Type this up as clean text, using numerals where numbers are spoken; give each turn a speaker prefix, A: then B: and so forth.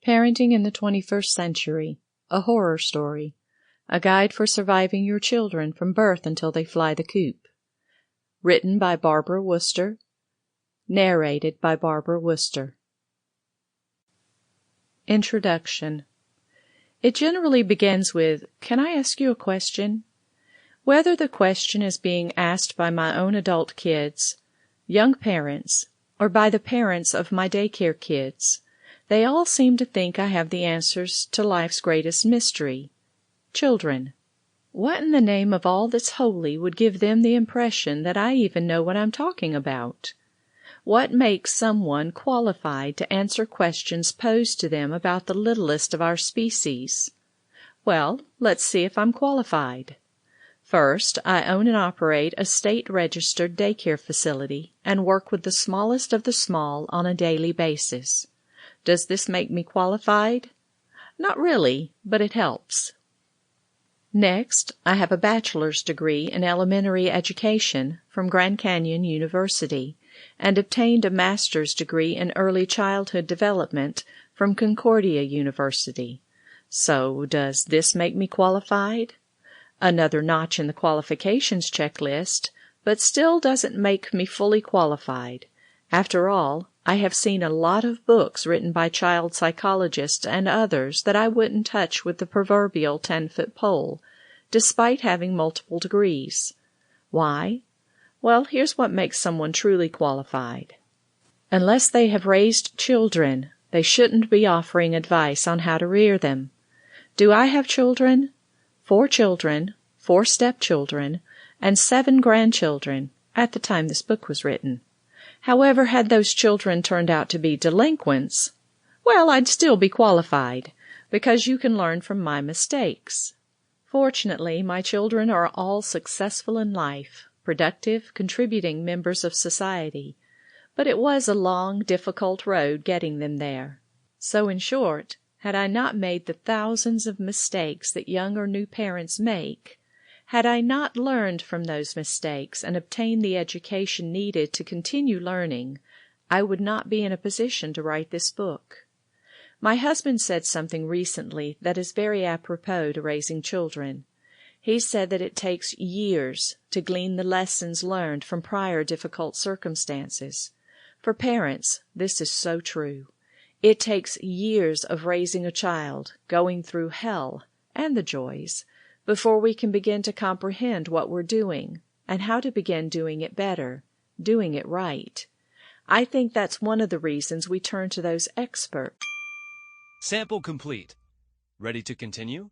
A: Parenting in the 21st Century, a horror story, a guide for surviving your children from birth until they fly the coop. Written by Barbara Woster, narrated by Barbara Woster. Introduction. It generally begins with, "Can I ask you a question?" Whether the question is being asked by my own adult kids, young parents, or by the parents of my daycare kids, they all seem to think I have the answers to life's greatest mystery. Children. What in the name of all that's holy would give them the impression that I even know what I'm talking about? What makes someone qualified to answer questions posed to them about the littlest of our species? Well, let's see if I'm qualified. First, I own and operate a state-registered daycare facility and work with the smallest of the small on a daily basis. Does this make me qualified? Not really, but it helps. Next, I have a bachelor's degree in elementary education from Grand Canyon University and obtained a master's degree in early childhood development from Concordia University. So, does this make me qualified? Another notch in the qualifications checklist, but still doesn't make me fully qualified. After all, I have seen a lot of books written by child psychologists and others that I wouldn't touch with the proverbial 10-foot pole, despite having multiple degrees. Why? Well, here's what makes someone truly qualified. Unless they have raised children, they shouldn't be offering advice on how to rear them. Do I have children? 4 children, 4 stepchildren, and 7 grandchildren at the time this book was written. However, had those children turned out to be delinquents, well, I'd still be qualified, because you can learn from my mistakes. Fortunately, my children are all successful in life, productive, contributing members of society, but it was a long, difficult road getting them there. So, in short, had I not made the thousands of mistakes that young or new parents make, had I not learned from those mistakes and obtained the education needed to continue learning, I would not be in a position to write this book. My husband said something recently that is very apropos to raising children. He said that it takes years to glean the lessons learned from prior difficult circumstances. For parents, this is so true. It takes years of raising a child, going through hell and the joys, before we can begin to comprehend what we're doing and how to begin doing it better, doing it right. I think that's one of the reasons we turn to those experts.
B: Sample complete. Ready to continue?